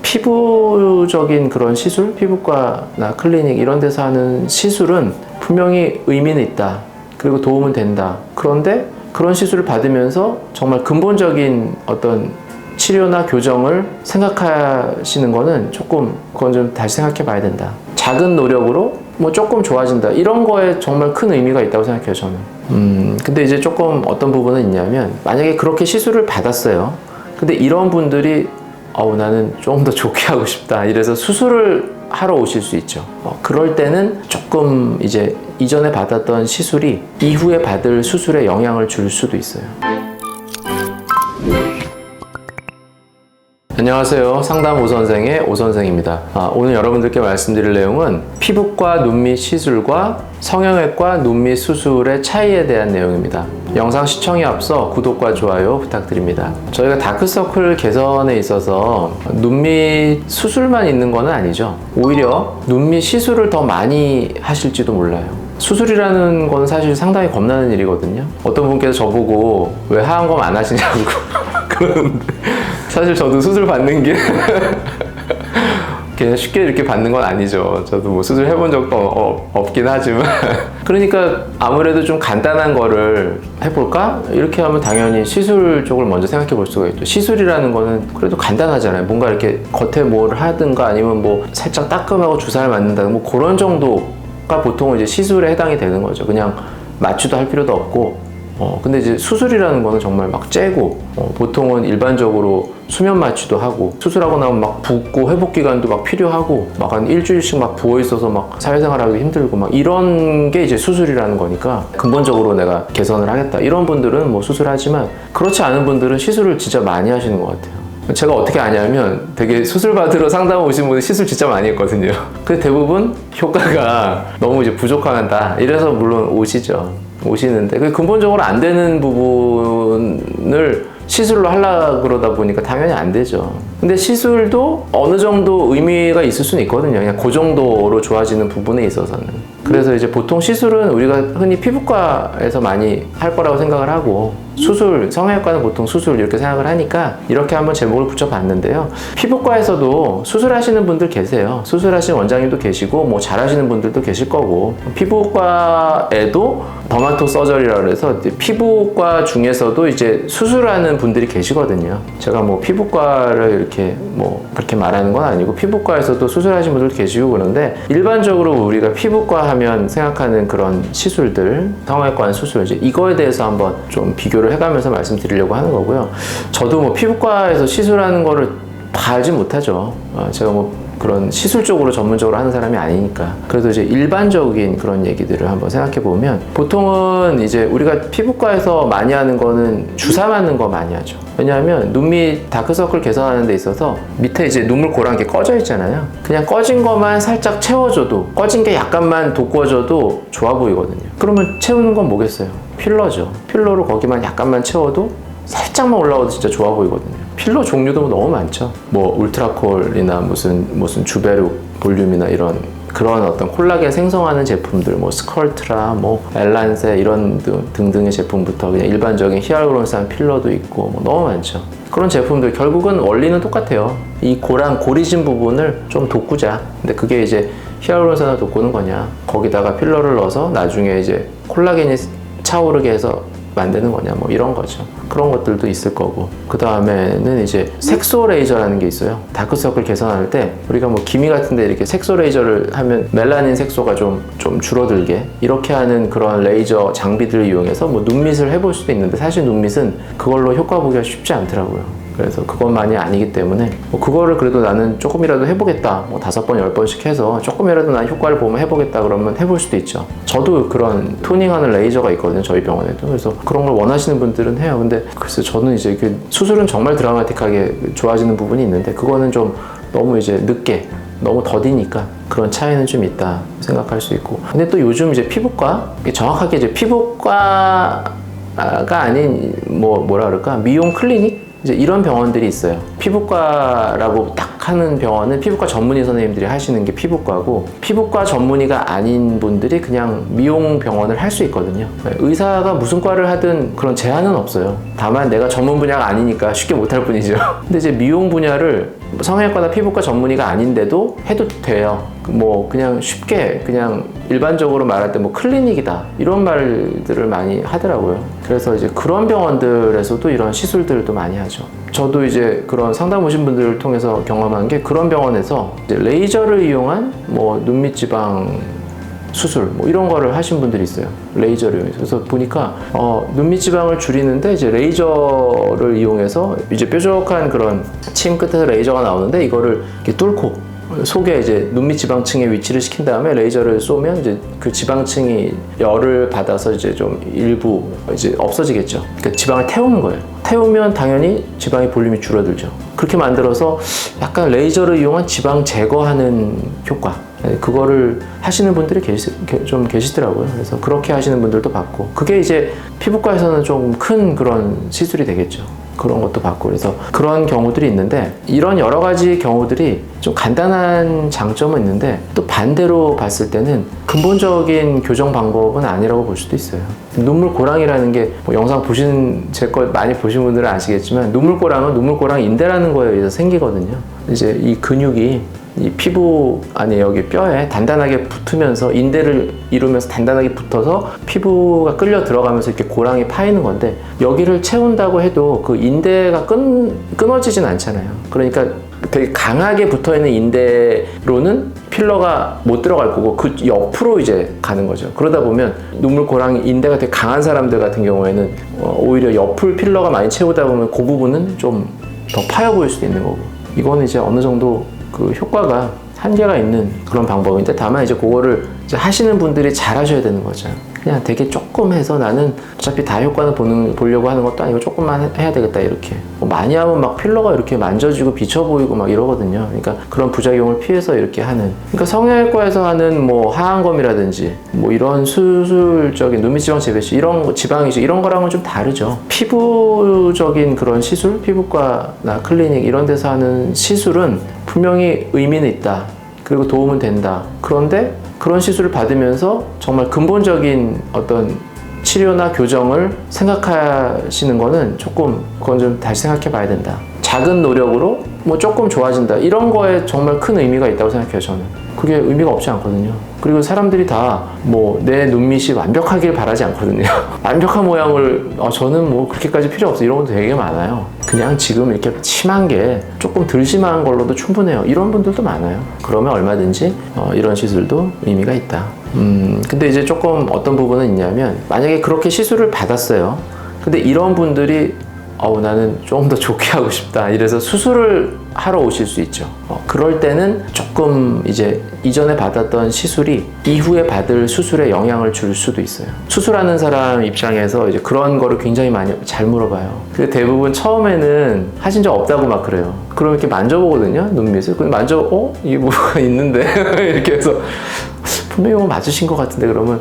피부적인 그런 시술, 피부과나 클리닉 이런 데서 하는 시술은 분명히 의미는 있다. 그리고 도움은 된다. 그런데 그런 시술을 받으면서 정말 근본적인 어떤 치료나 교정을 생각하시는 거는 조금 그건 좀 다시 생각해 봐야 된다. 작은 노력으로 뭐 조금 좋아진다. 이런 거에 정말 큰 의미가 있다고 생각해요, 저는. 근데 이제 조금 어떤 부분은 있냐면 만약에 그렇게 시술을 받았어요. 근데 이런 분들이 나는 조금 더 좋게 하고 싶다. 이래서 수술을 하러 오실 수 있죠. 그럴 때는 조금 이제 이전에 받았던 시술이 이후에 받을 수술에 영향을 줄 수도 있어요. 안녕하세요. 상담 오선생의 오선생입니다. 오늘 여러분들께 말씀드릴 내용은 피부과 눈밑 시술과 성형외과 눈밑 수술의 차이에 대한 내용입니다. 영상 시청에 앞서 구독과 좋아요 부탁드립니다. 저희가 다크서클 개선에 있어서 눈밑 수술만 있는 건 아니죠. 오히려 눈밑 시술을 더 많이 하실지도 몰라요. 수술이라는 건 사실 상당히 겁나는 일이거든요. 어떤 분께서 저보고 왜 하얀검 안 하시냐고 그러는데 사실 저도 수술 받는 게 그냥 쉽게 이렇게 받는 건 아니죠. 저도 뭐 수술 해본 적도 없긴 하지만 그러니까 아무래도 좀 간단한 거를 해볼까? 이렇게 하면 당연히 시술 쪽을 먼저 생각해 볼 수가 있죠. 시술이라는 거는 그래도 간단하잖아요. 뭔가 이렇게 겉에 뭘 하든가 아니면 뭐 살짝 따끔하고 주사를 맞는다든가 뭐 그런 정도가 보통은 이제 시술에 해당이 되는 거죠. 그냥 마취도 할 필요도 없고 근데 이제 수술이라는 거는 정말 막 째고 보통은 일반적으로 수면 마취도 하고 수술하고 나면 막 붓고 회복 기간도 막 필요하고 막 한 일주일씩 막 부어 있어서 막 사회생활하기 힘들고 막 이런 게 이제 수술이라는 거니까 근본적으로 내가 개선을 하겠다 이런 분들은 뭐 수술하지만 그렇지 않은 분들은 시술을 진짜 많이 하시는 것 같아요. 제가 어떻게 아냐면 되게 수술 받으러 상담 오신 분이 시술 진짜 많이 했거든요. 근데 대부분 효과가 너무 이제 부족하다 이래서 물론 오시는데 그 근본적으로 안 되는 부분을 시술로 하려고 그러다 보니까 당연히 안 되죠. 근데 시술도 어느 정도 의미가 있을 수는 있거든요. 그냥 그 정도로 좋아지는 부분에 있어서는. 그래서 이제 보통 시술은 우리가 흔히 피부과에서 많이 할 거라고 생각을 하고 수술, 성형외과는 보통 수술 이렇게 생각을 하니까 이렇게 한번 제목을 붙여봤는데요. 피부과에서도 수술하시는 분들 계세요. 수술하시는 원장님도 계시고 뭐 잘하시는 분들도 계실 거고 피부과에도 더마토 서저리라고 해서 피부과 중에서도 이제 수술하는 분들이 계시거든요. 제가 뭐 피부과를 이렇게 뭐 그렇게 말하는 건 아니고 피부과에서도 수술하시는 분들도 계시고 그런데 일반적으로 우리가 피부과 하면 생각하는 그런 시술들, 성형외과는 수술 이제 이거에 대해서 한번 좀 비교를 해가면서 말씀드리려고 하는 거고요. 저도 뭐 피부과에서 시술하는 거를 다 알지 못하죠. 제가 뭐 그런 시술 쪽으로 전문적으로 하는 사람이 아니니까. 그래서 이제 일반적인 그런 얘기들을 한번 생각해 보면 보통은 이제 우리가 피부과에서 많이 하는 거는 주사 맞는 거 많이 하죠. 왜냐하면 눈밑 다크서클 개선하는 데 있어서 밑에 이제 눈물고랑 게 꺼져 있잖아요. 그냥 꺼진 것만 살짝 채워줘도 꺼진 게 약간만 돋궈져도 좋아 보이거든요. 그러면 채우는 건 뭐겠어요? 필러죠. 필러로 거기만 약간만 채워도 살짝만 올라와도 진짜 좋아 보이거든요. 필러 종류도 너무 많죠. 뭐 울트라콜이나 무슨 주베룩 볼륨이나 이런 그런 어떤 콜라겐 생성하는 제품들, 뭐 스컬트라, 뭐 엘란세 이런 등등의 제품부터 그냥 일반적인 히알루론산 필러도 있고 뭐 너무 많죠. 그런 제품들 결국은 원리는 똑같아요. 이 고리진 부분을 좀 돋구자. 근데 그게 이제 히알루론산을 돋구는 거냐? 거기다가 필러를 넣어서 나중에 이제 콜라겐이 차오르게 해서 만드는 거냐 뭐 이런 거죠. 그런 것들도 있을 거고 그 다음에는 이제 색소 레이저라는 게 있어요. 다크서클 개선할 때 우리가 뭐 기미 같은데 이렇게 색소 레이저를 하면 멜라닌 색소가 좀 줄어들게 이렇게 하는 그런 레이저 장비들을 이용해서 뭐 눈밑을 해볼 수도 있는데 사실 눈밑은 그걸로 효과 보기가 쉽지 않더라고요. 그래서 그것만이 아니기 때문에 뭐 그거를 그래도 나는 조금이라도 해보겠다 뭐 5번, 10번씩 해서 조금이라도 난 효과를 보면 해보겠다 그러면 해볼 수도 있죠. 저도 그런 토닝하는 레이저가 있거든요. 저희 병원에도. 그래서 그런 걸 원하시는 분들은 해요. 근데 글쎄 저는 이제 수술은 정말 드라마틱하게 좋아지는 부분이 있는데 그거는 좀 너무 이제 늦게 너무 더디니까 그런 차이는 좀 있다 생각할 수 있고 근데 또 요즘 이제 피부과 정확하게 이제 피부과가 아닌 뭐라 그럴까 미용 클리닉 이제 이런 병원들이 있어요. 피부과라고 딱 딱 하는 병원은 피부과 전문의 선생님들이 하시는 게 피부과고, 피부과 전문의가 아닌 분들이 그냥 미용 병원을 할 수 있거든요. 의사가 무슨 과를 하든 그런 제한은 없어요. 다만 내가 전문 분야가 아니니까 쉽게 못할 뿐이죠. 근데 이제 미용 분야를 성형외과나 피부과 전문의가 아닌데도 해도 돼요. 뭐 그냥 쉽게 그냥 일반적으로 말할 때 뭐 클리닉이다 이런 말들을 많이 하더라고요. 그래서 이제 그런 병원들에서도 이런 시술들도 많이 하죠. 저도 이제 그런 상담 오신 분들을 통해서 경험한 게, 그런 병원에서 이제 레이저를 이용한 뭐 눈밑 지방 수술 뭐 이런 거를 하신 분들이 있어요. 레이저를 이용해서. 그래서 보니까 눈밑 지방을 줄이는데 이제 레이저를 이용해서 이제 뾰족한 그런 침 끝에서 레이저가 나오는데, 이거를 이렇게 뚫고 속에 이제 눈밑 지방층에 위치를 시킨 다음에 레이저를 쏘면 이제 그 지방층이 열을 받아서 이제 좀 일부 이제 없어지겠죠. 그러니까 지방을 태우는 거예요. 태우면 당연히 지방의 볼륨이 줄어들죠. 그렇게 만들어서 약간 레이저를 이용한 지방 제거하는 효과, 그거를 하시는 분들이 좀 계시더라고요. 그래서 그렇게 하시는 분들도 봤고, 그게 이제 피부과에서는 좀 큰 그런 시술이 되겠죠. 그런 것도 봤고, 그래서 그런 경우들이 있는데, 이런 여러 가지 경우들이 좀 간단한 장점은 있는데, 또 반대로 봤을 때는 근본적인 교정 방법은 아니라고 볼 수도 있어요. 눈물고랑이라는 게 뭐 영상 제 거 많이 보신 분들은 아시겠지만, 눈물고랑은 눈물고랑 인대라는 거에 의해서 생기거든요. 이제 이 근육이 이 피부 안에 여기 뼈에 단단하게 붙으면서, 인대를 이루면서 단단하게 붙어서 피부가 끌려 들어가면서 이렇게 고랑이 파이는 건데, 여기를 채운다고 해도 그 인대가 끊어지진 않잖아요. 그러니까 되게 강하게 붙어있는 인대로는 필러가 못 들어갈 거고, 그 옆으로 이제 가는 거죠. 그러다 보면 눈물고랑 인대가 되게 강한 사람들 같은 경우에는 오히려 옆을 필러가 많이 채우다 보면 그 부분은 좀 더 파여 보일 수도 있는 거고, 이거는 이제 어느 정도 그 효과가 한계가 있는 그런 방법인데, 다만 이제 그거를 이제 하시는 분들이 잘 하셔야 되는 거죠. 그냥 되게 조금 해서, 나는 어차피 다 효과는 보려고 하는 것도 아니고 조금만 해야 되겠다 이렇게. 뭐 많이 하면 막 필러가 이렇게 만져지고 비쳐 보이고 막 이러거든요. 그러니까 그런 부작용을 피해서 이렇게 하는. 그러니까 성형외과에서 하는 뭐 하안검이라든지 뭐 이런 수술적인 눈밑 지방 재배치, 이런 지방 이식 이런 거랑은 좀 다르죠. 피부적인 그런 시술, 피부과나 클리닉 이런 데서 하는 시술은 분명히 의미는 있다. 그리고 도움은 된다. 그런데 그런 시술을 받으면서 정말 근본적인 어떤 치료나 교정을 생각하시는 거는 조금, 그건 좀 다시 생각해 봐야 된다. 작은 노력으로 뭐 조금 좋아진다, 이런 거에 정말 큰 의미가 있다고 생각해요. 저는 그게 의미가 없지 않거든요. 그리고 사람들이 다 뭐 내 눈밑이 완벽하길 바라지 않거든요. 완벽한 모양을 저는 뭐 그렇게까지 필요 없어, 이런 분들 되게 많아요. 그냥 지금 이렇게 심한 게 조금 덜 심한 걸로도 충분해요, 이런 분들도 많아요. 그러면 얼마든지 이런 시술도 의미가 있다. 근데 이제 조금 어떤 부분은 있냐면, 만약에 그렇게 시술을 받았어요. 근데 이런 분들이 나는 좀 더 좋게 하고 싶다, 이래서 수술을 하러 오실 수 있죠. 그럴 때는 조금 이제 이전에 받았던 시술이 이후에 받을 수술에 영향을 줄 수도 있어요. 수술하는 사람 입장에서 이제 그런 거를 굉장히 많이 잘 물어봐요. 근데 대부분 처음에는 하신 적 없다고 막 그래요. 그럼 이렇게 만져보거든요, 눈밑을. 근데 이게 뭐가 있는데 이렇게 해서 분명히 뭐 맞으신 것 같은데, 그러면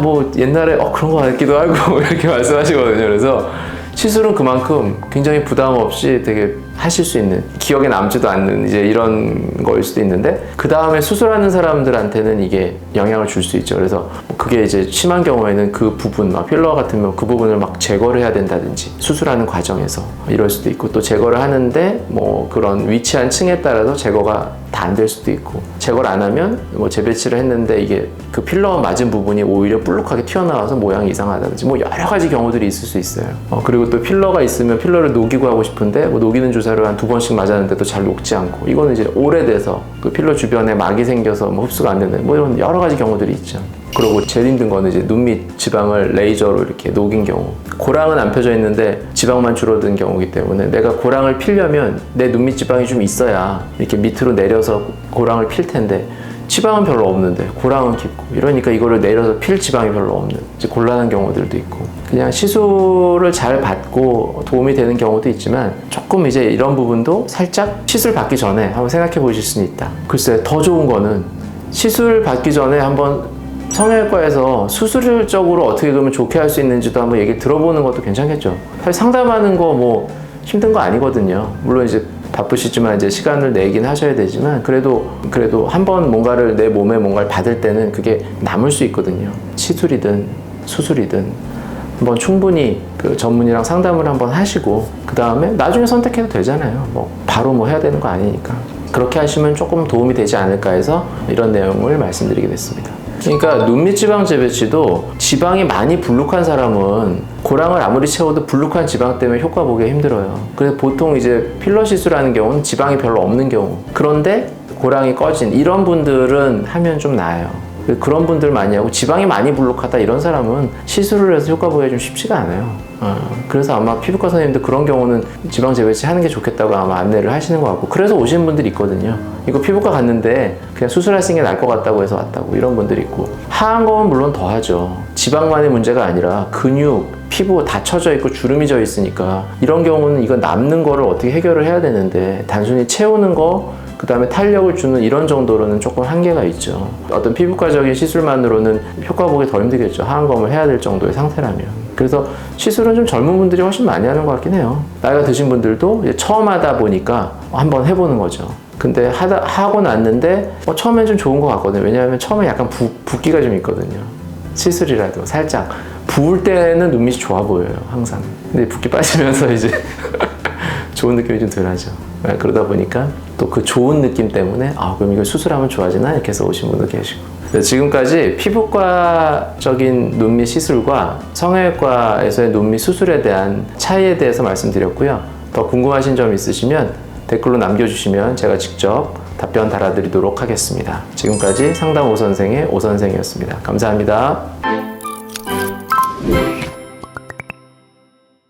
뭐 옛날에 그런 거 같기도 하고 이렇게 말씀하시거든요. 그래서 시술은 그만큼 굉장히 부담 없이 되게 하실 수 있는, 기억에 남지도 않는 이제 이런 거일 수도 있는데, 그 다음에 수술하는 사람들한테는 이게 영향을 줄 수 있죠. 그래서 그게 이제 심한 경우에는 그 부분, 막 필러 같으면 그 부분을 막 제거를 해야 된다든지, 수술하는 과정에서 이럴 수도 있고, 또 제거를 하는데 뭐 그런 위치한 층에 따라서 제거가 다 안 될 수도 있고, 제거를 안 하면 뭐 재배치를 했는데 이게 그 필러 맞은 부분이 오히려 볼록하게 튀어나와서 모양이 이상하다든지, 뭐 여러 가지 경우들이 있을 수 있어요. 그리고 또 필러가 있으면 필러를 녹이고 하고 싶은데 뭐 녹이는 주사를 한 2번씩 맞았는데도 잘 녹지 않고, 이거는 이제 오래돼서 그 필러 주변에 막이 생겨서 뭐 흡수가 안 되는, 뭐 이런 여러 가지 경우들이 있죠. 그리고 제일 힘든 거는 이제 눈밑 지방을 레이저로 이렇게 녹인 경우, 고랑은 안 펴져 있는데 지방만 줄어든 경우이기 때문에, 내가 고랑을 피려면 내 눈밑 지방이 좀 있어야 이렇게 밑으로 내려서 고랑을 필 텐데, 지방은 별로 없는데 고랑은 깊고, 이러니까 이거를 내려서 필 지방이 별로 없는 이제 곤란한 경우들도 있고, 그냥 시술을 잘 받고 도움이 되는 경우도 있지만, 조금 이제 이런 부분도 살짝 시술 받기 전에 한번 생각해 보실 수는 있다. 글쎄, 더 좋은 거는 시술 받기 전에 한번 성형외과에서 수술적으로 어떻게 그러면 좋게 할 수 있는지도 한번 얘기 들어보는 것도 괜찮겠죠. 사실 상담하는 거 뭐 힘든 거 아니거든요. 물론 이제 바쁘시지만 이제 시간을 내긴 하셔야 되지만 그래도 한번 뭔가를 내 몸에 뭔가를 받을 때는 그게 남을 수 있거든요. 시술이든 수술이든 한번 충분히 그 전문의랑 상담을 한번 하시고 그 다음에 나중에 선택해도 되잖아요. 뭐 바로 뭐 해야 되는 거 아니니까. 그렇게 하시면 조금 도움이 되지 않을까 해서 이런 내용을 말씀드리게 됐습니다. 그러니까 눈밑 지방 재배치도 지방이 많이 불룩한 사람은 고랑을 아무리 채워도 불룩한 지방 때문에 효과 보기 힘들어요. 그래서 보통 이제 필러 시술하는 경우는 지방이 별로 없는 경우, 그런데 고랑이 꺼진 이런 분들은 하면 좀 나아요. 그런 분들 많이 하고, 지방이 많이 불룩하다 이런 사람은 시술을 해서 효과 보기가 좀 쉽지가 않아요. 그래서 아마 피부과 선생님도 그런 경우는 지방 재배치 하는 게 좋겠다고 아마 안내를 하시는 것 같고, 그래서 오시는 분들이 있거든요. 이거 피부과 갔는데 그냥 수술하시는 게 나을 것 같다고 해서 왔다고, 이런 분들이 있고. 하한 거는 물론 더 하죠. 지방만의 문제가 아니라 근육, 피부 다 처져 있고 주름이 져 있으니까 이런 경우는 이거 남는 거를 어떻게 해결을 해야 되는데, 단순히 채우는 거 그 다음에 탄력을 주는 이런 정도로는 조금 한계가 있죠. 어떤 피부과적인 시술만으로는 효과 보기 더 힘들겠죠. 하안검을 해야 될 정도의 상태라면. 그래서 시술은 좀 젊은 분들이 훨씬 많이 하는 것 같긴 해요. 나이가 드신 분들도 이제 처음 하다 보니까 한번 해보는 거죠. 근데 하고 났는데 처음엔 좀 좋은 것 같거든요. 왜냐하면 처음에 약간 붓기가 좀 있거든요. 시술이라도 살짝 부을 때는 눈밑이 좋아 보여요, 항상. 근데 붓기 빠지면서 이제 좋은 느낌이 좀 덜하죠. 그러다 보니까 또 그 좋은 느낌 때문에 그럼 이거 수술하면 좋아지나? 이렇게 해서 오신 분도 계시고. 지금까지 피부과적인 눈밑 시술과 성형외과에서의 눈밑 수술에 대한 차이에 대해서 말씀드렸고요. 더 궁금하신 점 있으시면 댓글로 남겨주시면 제가 직접 답변 달아드리도록 하겠습니다. 지금까지 상담 오선생의 오선생이었습니다. 감사합니다.